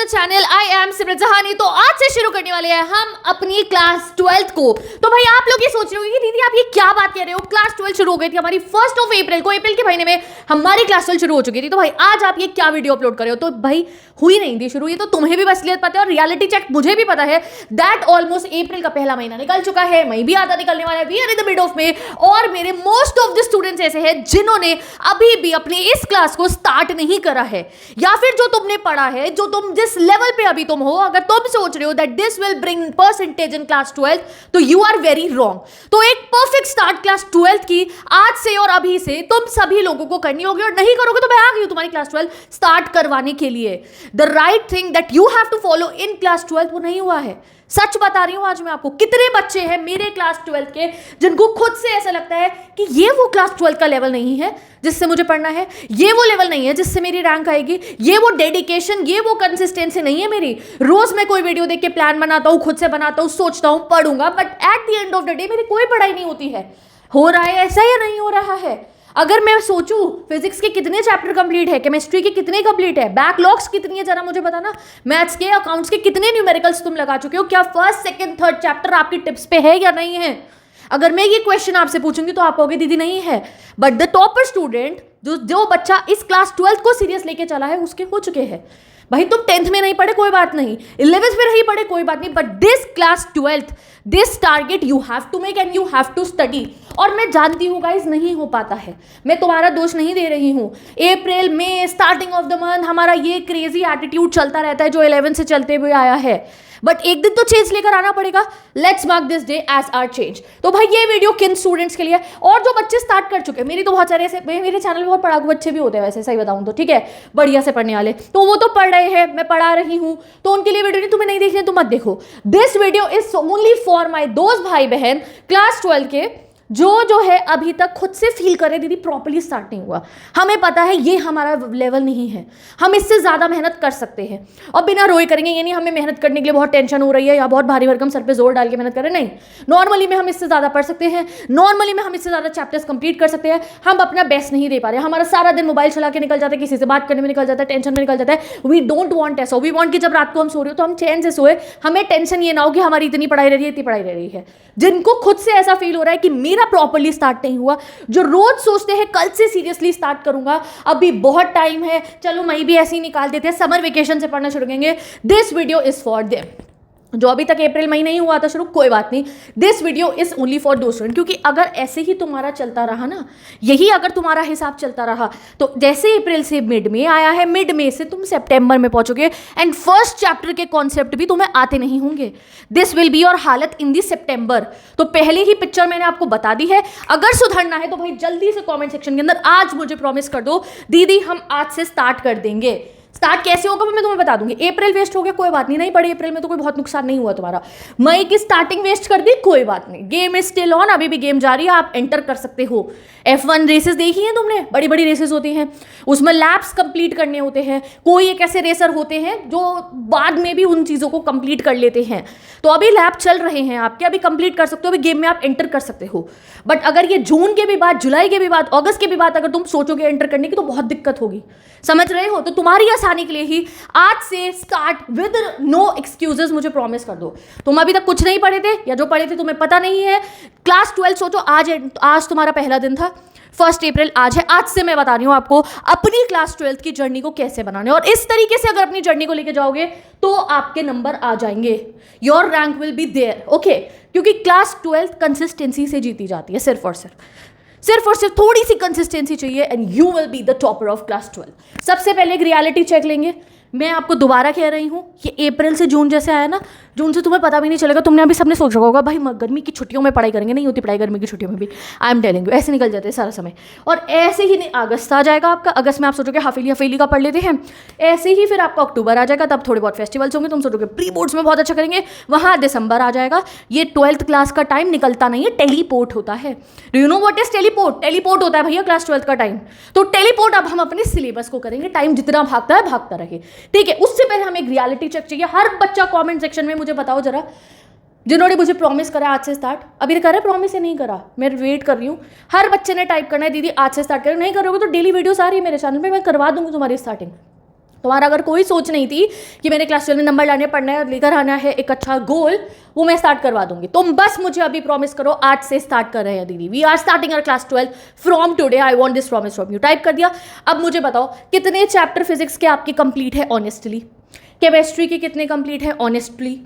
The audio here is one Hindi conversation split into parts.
Channel I am Simrat Jahani. तो आज से शुरू करने वाले हैं हम अपनी क्लास 12th को। तो भाई आप लोग ये सोच रहे हो कि दीदी आप ये क्या बात कह रहे हो, क्लास 12 शुरू हो गई थी हमारी 1 अप्रैल को, अप्रैल के महीने में हमारी क्लास 12 शुरू हो चुकी थी। तो भाई आज आप ये क्या वीडियो अपलोड कर रहे हो? तो भाई हुई नहीं थी शुरू, ये तो तुम्हें भी असलियत पता है और रियलिटी चेक मुझे भी पता है दैट ऑलमोस्ट अप्रैल का पहला महीना निकल चुका है, मई भी आधा निकलने वाला है, we are in the mid of में। और मेरे मोस्ट ऑफ द स्टूडेंट्स ऐसे हैं जिन्होंने अभी भी अपनी इस क्लास को स्टार्ट नहीं करा है, या फिर जो तुमने पढ़ा है, जो तुम जिस लेवल पे अभी तुम हो, अगर तुम सोच रहे हो that this will bring percentage in class 12 तो यू आर वेरी रॉन्ग। तो एक परफेक्ट स्टार्ट क्लास 12 की आज से और अभी से तुम सभी लोगों को करनी होगी, और नहीं करोगे तो मैं आ गई हूं तुम्हारी क्लास 12 स्टार्ट करवाने के लिए। The right thing that you have to follow in class 12 वो नहीं हुआ है। सच बता रही हूं आज मैं आपको। कितने बच्चे हैं मेरे क्लास 12 के जिनको खुद से ऐसा लगता है कि ये वो क्लास 12 का लेवल नहीं है जिससे मुझे पढ़ना है, ये वो लेवल नहीं है जिससे मेरी रैंक आएगी, ये वो डेडिकेशन, ये वो कंसिस्टेंसी नहीं है मेरी। रोज मैं कोई वीडियो देख के प्लान बनाता हूं, खुद से बनाता हूं, सोचता हूं पढ़ूंगा, but at the end of the day मेरी कोई पढ़ाई नहीं होती है। हो रहा है ऐसा या नहीं हो रहा है? अगर मैं सोचूं फिजिक्स के कितने चैप्टर कंप्लीट है, केमिस्ट्री के कितने कंप्लीट है, बैकलॉग्स कितनी है जरा मुझे बताना, मैथ्स के अकाउंट्स के कितने न्यूमेरिकल्स तुम लगा चुके हो, क्या फर्स्ट सेकंड थर्ड चैप्टर आपकी टिप्स पे है या नहीं है? अगर मैं ये क्वेश्चन आपसे पूछूंगी तो आप कहोगे दीदी नहीं है, बट द टॉपर स्टूडेंट जो बच्चा इस क्लास 12 को सीरियस लेके चला है उसके हो चुके हैं। भाई तुम 10th में नहीं पढ़े कोई बात नहीं, 11th में नहीं पढ़े कोई बात नहीं, but this class 12th this target you have to make and you have to study. और मैं जानती हूँ गाइस नहीं हो पाता है, मैं तुम्हारा दोष नहीं दे रही हूँ। अप्रैल में स्टार्टिंग ऑफ द मंथ हमारा ये क्रेजी एटीट्यूड चलता रहता है जो 11 से चलते हुए आया है, बट एक दिन तो चेंज लेकर आना पड़ेगा। Let's mark this day as our change. तो भाई ये वीडियो किन स्टूडेंट्स के लिए, और जो बच्चे स्टार्ट कर चुके हैं, मेरी तो बहुत सारे ऐसे मेरे चैनल में बहुत पढ़ाकू बच्चे भी होते हैं वैसे, सही बताऊं तो, ठीक है, बढ़िया से पढ़ने वाले, तो वो तो पढ़ रहे हैं, मैं पढ़ा रही हूं, तो उनके लिए वीडियो नहीं, तुम्हें नहीं देखनी तो मत देखो। This video is only for my दोस्त भाई बहन क्लास 12 के जो है अभी तक खुद से फील करे दीदी प्रॉपर्ली स्टार्ट नहीं हुआ, हमें पता है ये हमारा लेवल नहीं है, हम इससे ज़्यादा मेहनत कर सकते हैं और बिना रोए करेंगे। ये नहीं हमें मेहनत करने के लिए बहुत टेंशन हो रही है या बहुत भारी भरकम सर पे जोर डाल के मेहनत करें, नहीं। नॉर्मली में हम इससे ज़्यादा पढ़ सकते हैं, नॉर्मली में हम इससे ज़्यादा चैप्टर्स कंप्लीट कर सकते हैं। हम अपना बेस्ट नहीं दे पा रहे, हमारा सारा दिन मोबाइल चला के निकल जाता है, किसी से बात करने में निकल जाता है, टेंशन में निकल जाता है। वी डोंट वांट ऐसा, वी वांट कि जब रात को हम सो रहे हो तो हम चैन से सोए, हमें टेंशन ये ना हो कि हमारी इतनी पढ़ाई रह रही है, इतनी पढ़ाई रह रही है। जिनको खुद से ऐसा फील हो रहा है कि मेरा प्रॉपर्ली स्टार्ट नहीं हुआ, जो रोज सोचते हैं कल से सीरियसली स्टार्ट करूंगा, अभी बहुत टाइम है, चलो मई भी ऐसे ही निकाल देते हैं, समर वेकेशन से पढ़ना शुरू करेंगे, this video is for them. जो अभी तक अप्रैल मई नहीं हुआ था शुरू, कोई बात नहीं, this video is only for दो स्टूडेंट। क्योंकि अगर ऐसे ही तुम्हारा चलता रहा ना, यही अगर तुम्हारा हिसाब चलता रहा, तो जैसे अप्रैल से मिड में आया है, मिड में से तुम सितंबर में पहुंचोगे एंड फर्स्ट चैप्टर के कॉन्सेप्ट भी तुम्हें आते नहीं होंगे। दिस विल बी योर हालत इन दी सितंबर। तो पहले ही पिक्चर मैंने आपको बता दी है। अगर सुधरना है तो भाई जल्दी से कॉमेंट सेक्शन के अंदर आज मुझे प्रॉमिस कर दो दीदी हम आज से स्टार्ट कर देंगे। स्टार्ट कैसे होगा मैं तुम्हें बता दूंगी। अप्रैल वेस्ट हो गया कोई बात नहीं, नहीं पढ़ी अप्रैल में तो कोई बहुत नुकसान नहीं हुआ तुम्हारा। मई की स्टार्टिंग वेस्ट कर दी कोई बात नहीं, गेम इज स्टिल ऑन, अभी भी गेम जारी है, आप एंटर कर सकते हो। F1 रेसेस देखी हैं तुमने, बड़ी बड़ी रेसेस होती हैं, उसमें लैप्स कंप्लीट करने होते हैं। कोई एक ऐसे रेसर होते हैं जो बाद में भी उन चीज़ों को कंप्लीट कर लेते हैं। तो अभी लैप चल रहे हैं आपके, अभी कंप्लीट कर सकते हो, अभी गेम में आप एंटर कर सकते हो। बट अगर ये जून के भी बाद, जुलाई के भी बाद, अगस्त के भी बाद अगर तुम सोचोगे एंटर करने की तो बहुत दिक्कत होगी, समझ रहे हो? तो तुम्हारी आसानी के लिए ही आज से स्टार्ट विद नो एक्सक्यूजेस, मुझे प्रॉमिस कर दो। तुम अभी तक कुछ नहीं पढ़े थे या जो पढ़े थे तुम्हें पता नहीं है, क्लास 12 सोचो आज तुम्हारा पहला दिन था, 1 अप्रैल आज है। आज से मैं बता रही हूं आपको अपनी क्लास 12 की जर्नी को कैसे बनाने, और इस तरीके से अगर अपनी जर्नी को लेके जाओगे तो आपके नंबर आ जाएंगे, your rank will be there, okay. क्योंकि क्लास 12 कंसिस्टेंसी से जीती जाती है, सिर्फ और सिर्फ थोड़ी सी कंसिस्टेंसी चाहिए and you will be the topper of class 12। सबसे पहले एक रियलिटी चेक लेंगे। मैं आपको दोबारा कह रही हूँ, ये अप्रैल से जून जैसे आया ना, जून से तुम्हें पता भी नहीं चलेगा। तुमने अभी सबने सोच रखा होगा भाई गर्मी की छुट्टियों में पढ़ाई करेंगे, नहीं होती पढ़ाई गर्मी की छुट्टियों में भी, आई एम टेलिंग यू, ऐसे निकल जाते हैं सारा समय। और ऐसे ही नहीं अगस्त आ जाएगा आपका, अगस्त में आप सोचोगे हफेली का पढ़ लेते हैं, ऐसे ही फिर आपका अक्टूबर आ जाएगा, तब थोड़े बहुत फेस्टिवल्स होंगे, तुम सोचोगे प्री बोर्ड्स में बहुत अच्छा करेंगे, वहाँ दिसंबर आ जाएगा। ये 12th क्लास का टाइम निकलता नहीं है, टेलीपोर्ट होता है। Do you know what is teleport? Teleport होता है भैया क्लास 12th का टाइम। तो टेलीपोर्ट अब हम अपने सिलेबस को करेंगे, टाइम जितना भागता है भागता रहे, ठीक है। उससे पहले हमें एक रियलिटी चेक चाहिए। हर बच्चा कमेंट सेक्शन में मुझे बताओ जरा, जिन्होंने मुझे प्रॉमिस करा आज से स्टार्ट, अभी करा प्रॉमिस या नहीं करा, मैं वेट कर रही हूँ। हर बच्चे ने टाइप करना है दीदी आज से स्टार्ट करें, नहीं करोगे तो डेली वीडियोस आ रही है मेरे चैनल पे, मैं करवा दूंगी तुम्हारी स्टार्टिंग। तुम्हारा अगर कोई सोच नहीं थी कि मैंने क्लास 12 में नंबर लाने पढ़ना है, लेकर आना है एक अच्छा गोल, वो मैं स्टार्ट करवा दूंगी। तुम बस मुझे अभी प्रॉमिस करो, आज से स्टार्ट कर रहे हैं दीदी, we are starting our class 12 from today, I want this promise from you. Type कर दिया। अब मुझे बताओ कितने चैप्टर फिजिक्स के आपके कंप्लीट है ऑनेस्टली, केमिस्ट्री के कितने कंप्लीट है ऑनेस्टली,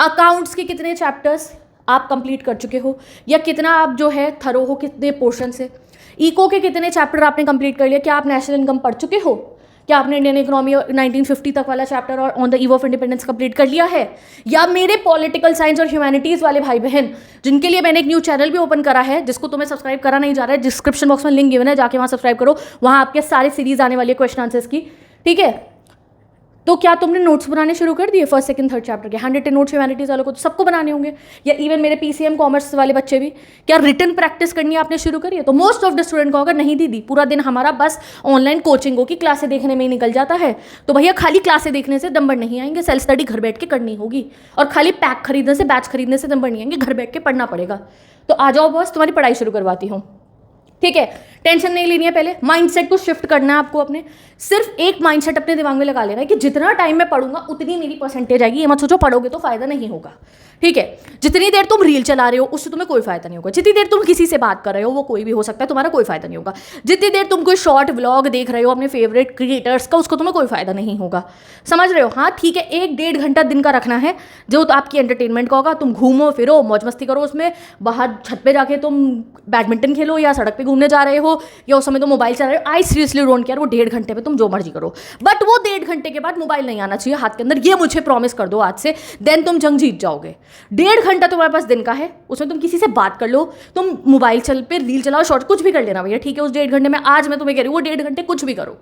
अकाउंट्स के कितने चैप्टर्स आप कंप्लीट कर चुके हो, या कितना आप जो है थरो हो कितने पोर्शन से, इको के कितने चैप्टर आपने कंप्लीट कर लिया, क्या आप नेशनल इनकम पढ़ चुके हो, क्या आपने इंडियन इकोनॉमी 1950 तक वाला चैप्टर और on the eve of independence complete कर लिया है, या मेरे पॉलिटिकल साइंस और ह्यूमैनिटीज़ वाले भाई बहन जिनके लिए मैंने एक न्यू चैनल भी ओपन करा है, जिसको तुम्हें सब्सक्राइब करा नहीं जा रहा है, डिस्क्रिप्शन बॉक्स में लिंक गिवन है, जाके वहाँ सब्सक्राइब करो, वहाँ आपके सारे सीरीज आने वाली है क्वेश्चन आंसर्स की, ठीक है। तो क्या तुमने नोट्स बनाने शुरू कर दिए फर्स्ट सेकंड थर्ड चैप्टर के, 100 नोट्स ह्यूमैनिटीज़ वालों को तो सबको बनाने होंगे, या इवन मेरे पीसीएम कॉमर्स वाले बच्चे भी, क्या रिटन प्रैक्टिस करनी है आपने शुरू करी है? तो मोस्ट ऑफ द स्टूडेंट को अगर नहीं दीदी, पूरा दिन हमारा बस ऑनलाइन कोचिंगों की क्लासें देखने में ही निकल जाता है, तो भैया खाली क्लासें देखने से नंबर नहीं आएंगे, सेल्फ स्टडी घर बैठ के करनी होगी, और खाली पैक खरीदने से बैच खरीदने से नंबर नहीं आएंगे, घर बैठ के पढ़ना पड़ेगा। तो आ जाओ बस, तुम्हारी पढ़ाई शुरू करवाती हूँ, ठीक है। टेंशन नहीं लेनी है, पहले माइंडसेट को शिफ्ट करना है आपको अपने, सिर्फ एक माइंडसेट अपने दिमाग में लगा लेना है कि जितना टाइम मैं पढ़ूंगा उतनी मेरी परसेंटेज आएगी। ये मत सोचो पढ़ोगे तो फायदा नहीं होगा, ठीक है। जितनी देर तुम रील चला रहे हो उससे तुम्हें कोई फायदा नहीं होगा, जितनी देर तुम किसी से बात कर रहे हो, वो कोई भी हो सकता है, तुम्हारा कोई फायदा नहीं होगा, जितनी देर तुम कोई शॉर्ट व्लॉग देख रहे हो अपने फेवरेट क्रिएटर्स का, उसको तुम्हें कोई फायदा नहीं होगा, समझ रहे हो? हाँ ठीक है, 1-1.5 घंटा दिन का रखना है जो तो आपकी एंटरटेनमेंट का होगा, तुम घूमो फिरो मौज मस्ती करो, उसमें बाहर छत पे जाके तुम बैडमिंटन खेलो, या सड़क पे घूमने जा रहे हो, या उस समय तो मोबाइल चला रहे हो, आई सीरियसली डोंट केयर, वो 1.5 घंटे में तुम जो मर्जी करो, बट वो 1.5 घंटे के बाद मोबाइल नहीं आना चाहिए हाथ के अंदर, ये मुझे प्रॉमिस कर दो आज से, देन तुम जंग जीत जाओगे। 1.5 घंटा तुम्हारे पास दिन का है, उसमें तुम किसी से बात कर लो, तुम मोबाइल चल पे रील चलाओ, शॉर्ट कुछ भी कर लेना भैया, ठीक है। उस 1.5 घंटे में आज मैं तुम्हें कह रही हूँ वो 1.5 घंटे कुछ भी करो,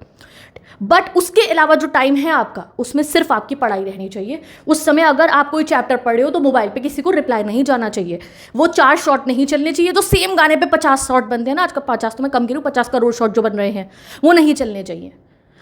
बट उसके अलावा जो टाइम है आपका उसमें सिर्फ आपकी पढ़ाई रहनी चाहिए। उस समय अगर आप कोई चैप्टर पढ़ रहे हो तो मोबाइल पे किसी को रिप्लाई नहीं जाना चाहिए, वो 4 शॉट नहीं चलने चाहिए, तो सेम गाने पे 50 शॉट बनते हैं ना आजकल, 50 तो मैं कम गिरूँ, 50 करोड़ शॉट जो बन रहे हैं वो नहीं चलने चाहिए,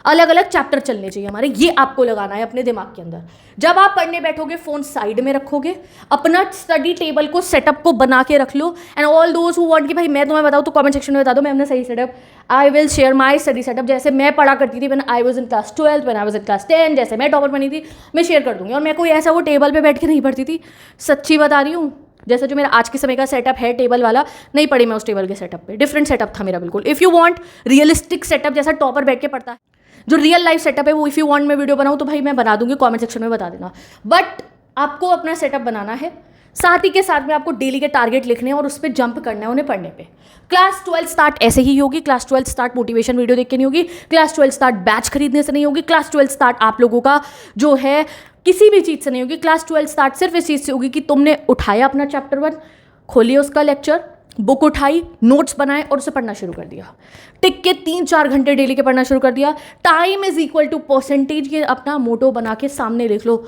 अलग अलग चैप्टर चलने चाहिए हमारे, ये आपको लगाना है अपने दिमाग के अंदर। जब आप पढ़ने बैठोगे फोन साइड में रखोगे, अपना स्टडी टेबल को सेटअप को बना के रख लो, and all those who want कि भाई मैं तुम्हें बताऊँ तो कमेंट सेक्शन में बता दो, मैं अपना सही setup, I will share my study setup, जैसे मैं पढ़ा करती थी when I was in class 12, when I was in class 10, जैसे मैं टॉपर बनी थी मैं शेयर कर दूंगी। और मैं कोई ऐसा वो टेबल पे बैठ के नहीं पढ़ती थी, सच्ची बता रही हूँ, जैसा जो मेरा आज के समय का सेटअप है टेबल वाला, नहीं पढ़ी मैं उस टेबल के सेटअप पे, डिफरेंट सेटअप था मेरा बिल्कुल। If you want realistic setup जैसा टॉपर बैठ के पढ़ता है, जो रियल लाइफ सेटअप है वो इफ़ यू वांट मैं वीडियो बनाऊँ तो भाई मैं बना दूंगी, कमेंट सेक्शन में बता देना, बट आपको अपना सेटअप बनाना है, साथ ही के साथ में आपको डेली के टारगेट लिखने हैं और उस पर जंप करना है उन्हें पढ़ने पे। क्लास 12 स्टार्ट ऐसे ही होगी, क्लास 12 स्टार्ट मोटिवेशन वीडियो देख के नहीं होगी, क्लास 12 स्टार्ट बैच खरीदने से नहीं होगी, क्लास 12 स्टार्ट आप लोगों का जो है किसी भी चीज़ से नहीं होगी, क्लास 12 स्टार्ट सिर्फ इस चीज़ से होगी कि तुमने उठाया अपना चैप्टर 1, खोलिए उसका लेक्चर, बुक उठाई, नोट्स बनाए और उसे पढ़ना शुरू कर दिया, टिक के 3-4 घंटे डेली के पढ़ना शुरू कर दिया। Time is equal to percentage, ये अपना मोटो बना के सामने लिख लो,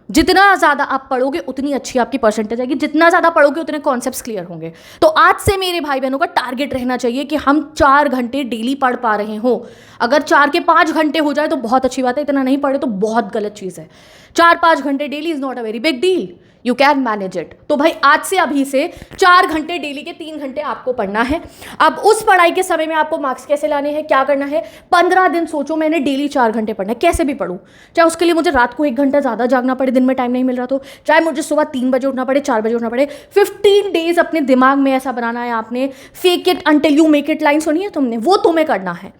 जितना ज़्यादा आप पढ़ोगे उतनी अच्छी आपकी परसेंटेज आएगी, जितना ज़्यादा पढ़ोगे उतने कॉन्सेप्ट्स क्लियर होंगे। तो आज से मेरे भाई बहनों का टारगेट रहना चाहिए कि हम 4 घंटे डेली पढ़ पा रहे हो, अगर 4 के 5 घंटे हो जाए तो बहुत अच्छी बात है, इतना नहीं पढ़े तो बहुत गलत चीज़ है। 4-5 घंटे daily is not a very big deal, you can manage it. तो भाई आज से अभी से 4 घंटे डेली के 3 घंटे आपको पढ़ना है। अब उस पढ़ाई के समय में आपको मार्क्स कैसे लाने हैं, क्या करना है, 15 दिन सोचो मैंने डेली 4 घंटे पढ़ना है, कैसे भी पढ़ूँ, चाहे उसके लिए मुझे रात को 1 घंटा ज़्यादा जागना पड़े, दिन में टाइम नहीं मिल रहा तो, चाहे मुझे सुबह 3 बजे उठना पड़े, 4 बजे उठना पड़े, 15 डेज अपने दिमाग में ऐसा बनाना है आपने, fake it until you make it line सुनी है तुमने, वो तुम्हें करना है।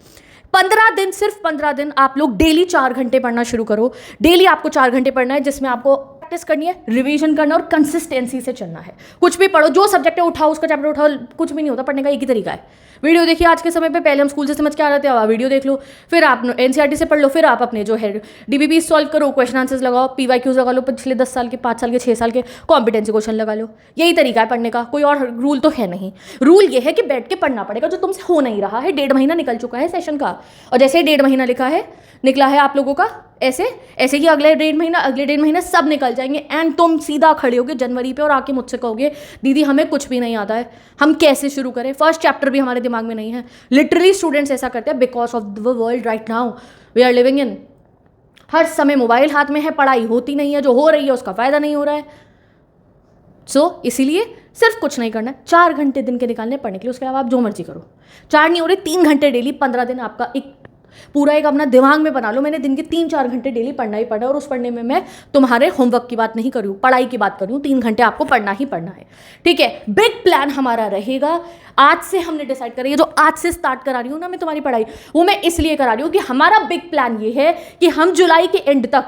15 दिन, सिर्फ 15 दिन आप लोग डेली 4 घंटे पढ़ना शुरू करो। डेली आपको 4 घंटे पढ़ना है, जिसमें आपको प्रैक्टिस करनी है, रिवीजन करना और कंसिस्टेंसी से चलना है। कुछ भी पढ़ो, जो सब्जेक्ट है उठाओ, उसका चैप्टर उठाओ, कुछ भी नहीं होता, पढ़ने का एक ही तरीका है। वीडियो देखिए आज के समय पे, पहले हम स्कूल से समझ के आ रहे थे, अब वीडियो देख लो, फिर आप एनसीईआरटी से पढ़ लो, फिर आप अपने जो है डीबीबी सॉल्व करो, क्वेश्चन आंसर्स लगाओ, पीवाईक्यूज लगा लो, पिछले 10 साल के, 5 साल के, 6 साल के कॉम्पिटेंसी क्वेश्चन लगा लो। यही तरीका है पढ़ने का, कोई और रूल तो है नहीं। रूल ये है कि बैठ के पढ़ना पड़ेगा, जो तुमसे हो नहीं रहा है। 1.5 महीना निकल चुका है सेशन का, और जैसे ही 1.5 महीना निकला है आप लोगों का, ऐसे ऐसे ही अगले 1.5 महीना सब निकल जाएंगे, एंड तुम सीधा खड़े होगे जनवरी पे और आके मुझसे कहोगे दीदी हमें कुछ भी नहीं आता है, हम कैसे शुरू करें, फर्स्ट चैप्टर भी हमारे दिमाग में नहीं है। लिटरली स्टूडेंट्स ऐसा करते हैं because of the world right now we are living in. हर समय मोबाइल हाथ में है, पढ़ाई होती नहीं है, जो हो रही है उसका फायदा नहीं हो रहा है। सो इसीलिए सिर्फ कुछ नहीं करना है, 4 घंटे दिन के निकालने पढ़ने के लिए, उसके अलावा आप जो मर्जी करो। 4 नहीं हो रहे, 3 घंटे डेली, 15 दिन आपका एक पूरा एक अपना दिमाग में बना लो, मैंने दिन के 3-4 घंटे डेली पढ़ना ही पढ़ना है, और उस पढ़ने में मैं तुम्हारे होमवर्क की बात नहीं कर रही हूँ, पढ़ाई की बात कर रही हूँ। 3 घंटे आपको पढ़ना ही पढ़ना है, ठीक है। बिग प्लान हमारा रहेगा, आज से हमने डिसाइड करा, ये जो आज से स्टार्ट करा रही हूँ ना मैं तुम्हारी पढ़ाई, वो मैं इसलिए करा रही हूँ कि हमारा बिग प्लान ये है कि हम जुलाई के एंड तक,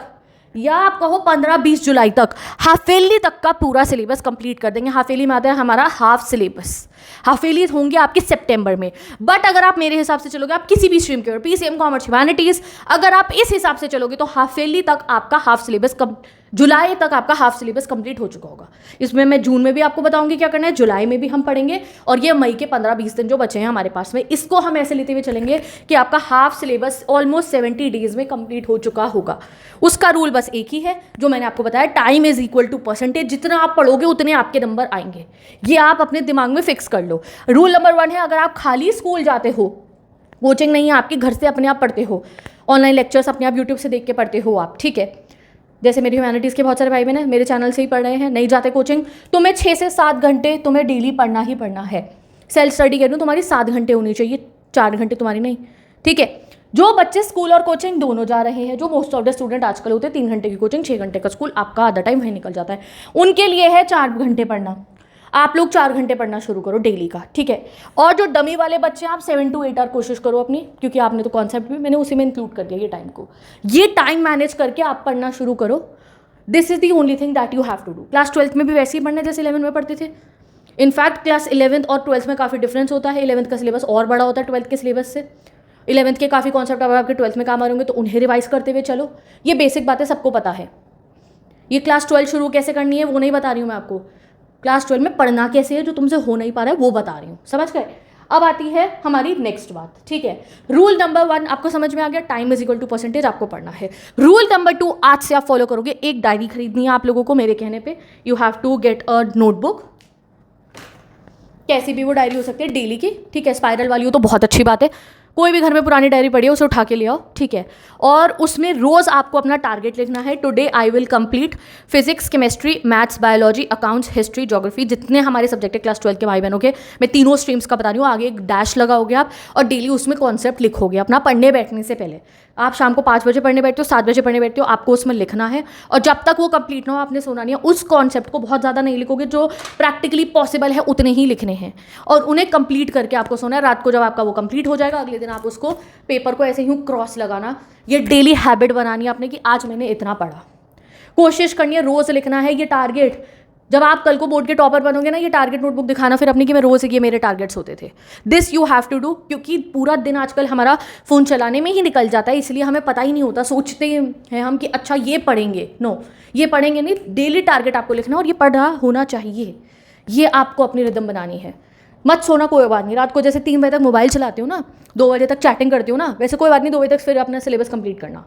या आप कहो 15-20 जुलाई तक, हाफ ईयरली तक का पूरा सिलेबस कंप्लीट कर देंगे। हाफ ईयरली में आता है हमारा हाफ सिलेबस, हाफ ईयरली होंगे आपके सितंबर में। बट अगर आप मेरे हिसाब से चलोगे, आप किसी भी स्ट्रीम के हो, पीसीएम, कॉमर्स, ह्यूमैनिटीज, अगर आप इस हिसाब से चलोगे तो हाफ ईयरली तक आपका हाफ सिलेबस जुलाई तक आपका हाफ सिलेबस कंप्लीट हो चुका होगा। इसमें मैं जून में भी आपको बताऊंगी क्या करना है, जुलाई में भी हम पढ़ेंगे, और ये मई के 15-20 दिन जो बचे हैं हमारे पास में, इसको हम ऐसे लेते हुए चलेंगे कि आपका हाफ सिलेबस ऑलमोस्ट 70 डेज में कंप्लीट हो चुका होगा। उसका रूल बस एक ही है जो मैंने आपको बताया, time is equal to percentage. जितना आप पढ़ोगे उतने आपके नंबर आएंगे, ये आप अपने दिमाग में फिक्स कर लो। रूल नंबर 1 है, अगर आप खाली स्कूल जाते हो, कोचिंग नहीं है आपके, घर से अपने आप पढ़ते हो, ऑनलाइन लेक्चर्स अपने आप यूट्यूब से देख के पढ़ते हो आप, ठीक है। जैसे मेरी ह्यूमैनिटीज़ के बहुत सारे भाई बहन हैं, मेरे चैनल से ही पढ़ रहे हैं, नहीं जाते कोचिंग, तुम्हें 6 से 7 घंटे तुम्हें डेली पढ़ना ही पढ़ना है। सेल्फ स्टडी कह रही हूँ, तुम्हारी 7 घंटे होनी चाहिए, 4 घंटे तुम्हारी नहीं, ठीक है। जो बच्चे स्कूल और कोचिंग दोनों जा रहे हैं, जो मोस्ट ऑफ द स्टूडेंट आजकल होते हैं, 3 घंटे की कोचिंग, 6 घंटे का स्कूल, आपका आधा टाइम वहीं निकल जाता है, उनके लिए है 4 घंटे पढ़ना। आप लोग 4 घंटे पढ़ना शुरू करो डेली का, ठीक है। और जो डमी वाले बच्चे हैं, आप 7 to 8 आवर कोशिश करो अपनी, क्योंकि आपने तो कॉन्सेप्ट भी मैंने उसी में इंक्लूड कर दिया, ये टाइम को, ये टाइम मैनेज करके आप पढ़ना शुरू करो। This is the only thing that you have to do. Class 12th में भी वैसे ही पढ़ना है जैसे 11th में पढ़ते थे। इनफैक्ट क्लास 11th और 12th में काफ़ी डिफरेंस होता है। 11th का सिलेबस और बड़ा होता है 12th के सिलेबस से। 11th के काफ़ी कॉन्सेप्ट अगर आपके 12th में काम आ रहे होंगे तो उन्हें रिवाइज करते हुए चलो। ये बेसिक बातें सबको पता है। ये क्लास 12 शुरू कैसे करनी है वो नहीं बता रही हूँ मैं आपको, क्लास 12 में पढ़ना कैसे है जो तुमसे हो नहीं पा रहा है वो बता रही हूँ, समझ गए। अब आती है हमारी नेक्स्ट बात, ठीक है। रूल नंबर 1 आपको समझ में आ गया, time is equal to percentage आपको पढ़ना है। रूल नंबर 2 आज से आप फॉलो करोगे, एक डायरी खरीदनी है आप लोगों को मेरे कहने पे। You have to get a notebook, कैसी भी वो डायरी हो सकती है डेली की, ठीक है। स्पाइरल वाली हो तो बहुत अच्छी बात है, कोई भी घर में पुरानी डायरी पड़ी है उसे उठा के ले आओ, ठीक है। और उसमें रोज़ आपको अपना टारगेट लिखना है। Today I will complete physics, chemistry, maths, biology, accounts, history, geography, जितने हमारे सब्जेक्ट है क्लास 12 के भाई बहनों के, मैं तीनों स्ट्रीम्स का बता रही हूँ। आगे एक डैश लगाओगे आप और डेली उसमें कॉन्सेप्ट लिखोगे अपना पढ़ने बैठने से पहले। आप शाम को 5 बजे पढ़ने बैठते हो, 7 बजे पढ़ने बैठते हो, आपको उसमें लिखना है और जब तक वो कंप्लीट ना हो आपने सोना नहीं है। उस कॉन्सेप्ट को बहुत ज़्यादा नहीं लिखोगे, जो प्रैक्टिकली पॉसिबल है उतने ही लिखने हैं और उन्हें कंप्लीट करके आपको सोना है। रात को जब आपका वो कंप्लीट हो जाएगा अगले दिन आप उसको पेपर को ऐसे यूँ क्रॉस लगाना। ये डेली हैबिट बनानी है आपने कि आज मैंने इतना पढ़ा। कोशिश करनी है रोज़ लिखना है। ये टारगेट जब आप कल को बोर्ड के टॉपर बनोगे ना, ये टारगेट नोटबुक दिखाना फिर अपनी कि मैं रोज़ ये मेरे टारगेट्स होते थे। This you have to do, क्योंकि पूरा दिन आजकल हमारा फ़ोन चलाने में ही निकल जाता है, इसलिए हमें पता ही नहीं होता। सोचते हैं हम कि अच्छा ये पढ़ेंगे, नो ये पढ़ेंगे नहीं। डेली टारगेट आपको लिखना है और ये पढ़ा होना चाहिए। ये आपको अपनी रिदम बनानी है। मत सोना कोई बात नहीं, रात को जैसे 3 बजे तक मोबाइल चलाते हो ना, 2 बजे तक चैटिंग करते हो ना, वैसे कोई बात नहीं, 2 बजे तक फिर अपना सिलेबस कंप्लीट करना।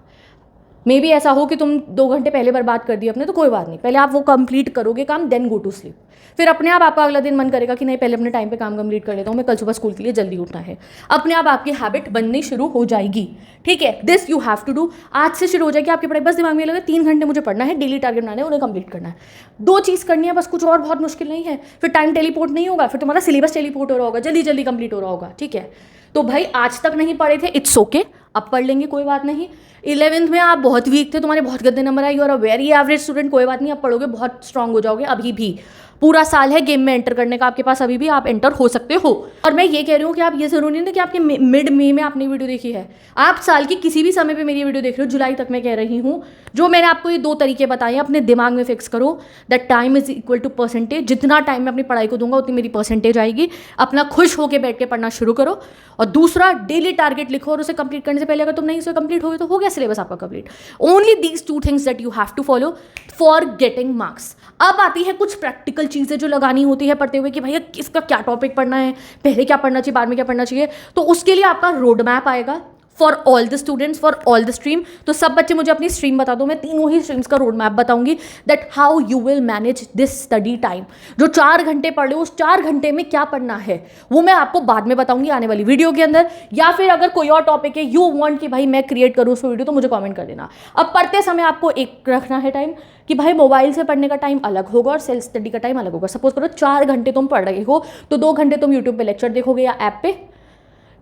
मे बी ऐसा हो कि तुम 2 घंटे पहले बर्बाद कर दिए अपने, तो कोई बात नहीं, पहले आप वो कंप्लीट करोगे काम, देन गो टू स्लीप। फिर अपने आप आपका अगला दिन मन करेगा कि नहीं पहले अपने टाइम पे काम कंप्लीट कर लेता हूँ, मैं कल सुबह स्कूल के लिए जल्दी उठना है। अपने आप आपकी हैबिट बननी शुरू हो जाएगी, ठीक है। This you have to do, आज से शुरू हो जाएगी आपकी पढ़ाई। बस दिमाग में लगे 3 घंटे मुझे पढ़ना है, डेली टारगेट बनाना है, उन्हें कंप्लीट करना है। 2 चीज़ करनी है बस, कुछ और बहुत मुश्किल नहीं है। फिर टाइम टेलीपोर्ट नहीं होगा, फिर तुम्हारा सिलेबस टेलीपोर्ट हो रहा होगा, जल्दी जल्दी कंप्लीट हो रहा होगा, ठीक है। तो भाई आज तक नहीं पढ़े थे, इट्स ओके, अब पढ़ लेंगे, कोई बात नहीं। 11th में आप बहुत वीक थे, तुम्हारे बहुत गंदे नंबर आए, और अ वेरी एवरेज स्टूडेंट, कोई बात नहीं, आप पढ़ोगे बहुत स्ट्रांग हो जाओगे। अभी भी पूरा साल है गेम में एंटर करने का आपके पास, अभी भी आप एंटर हो सकते हो। और मैं ये कह रही हूँ कि आप ये जरूरी नहीं कि आपके मिड मई में आपने वीडियो देखी है, आप साल की किसी भी समय पे मेरी वीडियो देख रहे हो, जुलाई तक मैं कह रही हूँ। जो मैंने आपको ये 2 तरीके बताए हैं, अपने दिमाग में फिक्स करो that time is equal to percentage. जितना टाइम मैं अपनी पढ़ाई को दूंगा उतनी मेरी परसेंटेज आएगी। अपना खुश होकर बैठ के पढ़ना शुरू करो। और दूसरा, डेली टारगेट लिखो और उसे कंप्लीट करने से पहले अगर तुम नहीं उसे कंप्लीट हो गए तो हो गया सिलेबस आपका complete. Only these 2 things that you have to follow for getting marks. अब आती है कुछ प्रैक्टिकल चीज़ें जो लगानी होती है पढ़ते हुए कि भैया इसका क्या टॉपिक पढ़ना है, पहले क्या पढ़ना चाहिए, बाद में क्या पढ़ना चाहिए। तो उसके लिए आपका रोड मैप आएगा for all the students, for all the stream. तो सब बच्चे मुझे अपनी स्ट्रीम बता दो, मैं तीनों ही स्ट्रीम्स का रोड मैप बताऊंगी that how you will manage this study time. जो 4 घंटे पढ़ लो, उस 4 घंटे में क्या पढ़ना है वो मैं आपको बाद में बताऊंगी आने वाली वीडियो के अंदर। या फिर अगर कोई और टॉपिक है यू वांट कि भाई मैं क्रिएट करूँ उस वीडियो, तो मुझे कमेंट कर देना। अब पढ़ते समय आपको एक रखना है टाइम कि भाई मोबाइल से पढ़ने का टाइम अलग होगा और सेल्फ स्टडी का टाइम अलग होगा। सपोज करो 4 घंटे तुम पढ़ रहे हो तो 2 घंटे तुम यूट्यूब पे लेक्चर देखोगे या ऐप पे,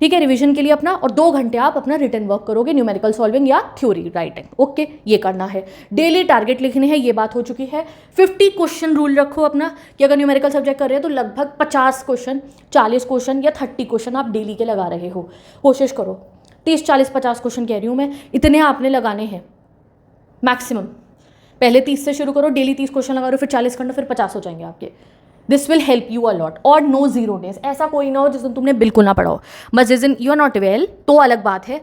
ठीक है, रिवीजन के लिए अपना, और 2 घंटे आप अपना रिटन वर्क करोगे, न्यूमेरिकल सॉल्विंग या थ्योरी राइटिंग। ओके, ये करना है। डेली टारगेट लिखने हैं, ये बात हो चुकी है। 50 क्वेश्चन रूल रखो अपना कि अगर न्यूमेरिकल सब्जेक्ट कर रहे हैं तो लगभग 50 क्वेश्चन, 40 क्वेश्चन या 30 क्वेश्चन आप डेली के लगा रहे हो। कोशिश करो 30, 40, 50 क्वेश्चन कह रही हूँ मैं, इतने आपने लगाने हैं मैक्सिमम। पहले 30 से शुरू करो, डेली 30 क्वेश्चन लगा रहे हो, फिर 40 करना, फिर 50 हो जाएंगे आपके। This will help you a lot. और नो जीरो डेज, ऐसा कोई ना हो जिस दिन तुमने बिल्कुल ना पढ़ा हो। बस जिस दिन यू आर नॉट वेल तो अलग बात है,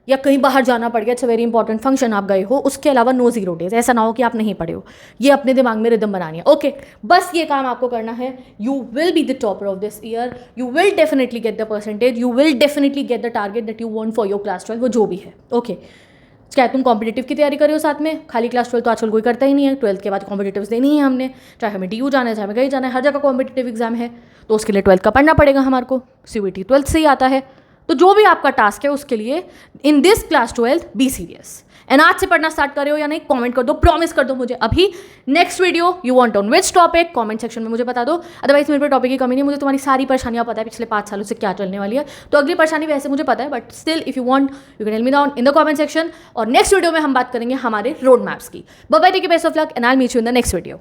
या कहीं बाहर जाना पड़ गया, it's a very important function, आप गए हो, उसके अलावा नो जीरो डेज। ऐसा ना हो कि आप नहीं पढ़े हो, ये अपने दिमाग में रिदम बनानी है। ओके, बस ये काम आपको करना है। You will be the topper of this year, you will definitely get the percentage, you will definitely get the target that you want for your class 12, वो जो भी है। ओके, चाहे तुम कॉम्पिटिटिव की तैयारी कर रहे हो साथ में, खाली क्लास 12 तो आजकल कोई करता ही नहीं है। 12th के बाद कॉम्पिटिटिव्स देनी है हमने, चाहे हमें DU जाना है, चाहे हमें कहीं जाना है, हर जगह कॉम्पिटिटिव एग्जाम है, तो उसके लिए 12th का पढ़ना पड़ेगा हमारे को। CBT 12th से ही आता है। तो जो भी आपका टास्क है उसके लिए in this class 12 be serious. And आज से पढ़ना स्टार्ट कर रहे हो या नहीं, कमेंट कर दो, प्रॉमिस कर दो मुझे अभी। Next video you want on which topic, comment section में मुझे बता दो। अदरवाइज मेरे पे टॉपिक की कमी नहीं, मुझे तुम्हारी सारी परेशानियां पता है पिछले 5 सालों से क्या चलने वाली है। तो अगली परेशानी वैसे मुझे पता है, but still if you want you can tell me down in the comment section. और नेक्स्ट वीडियो में हम बात करेंगे हमारे रोड मैप्स की। Bye bye, take care, best of luck, and I will meet you in the next video.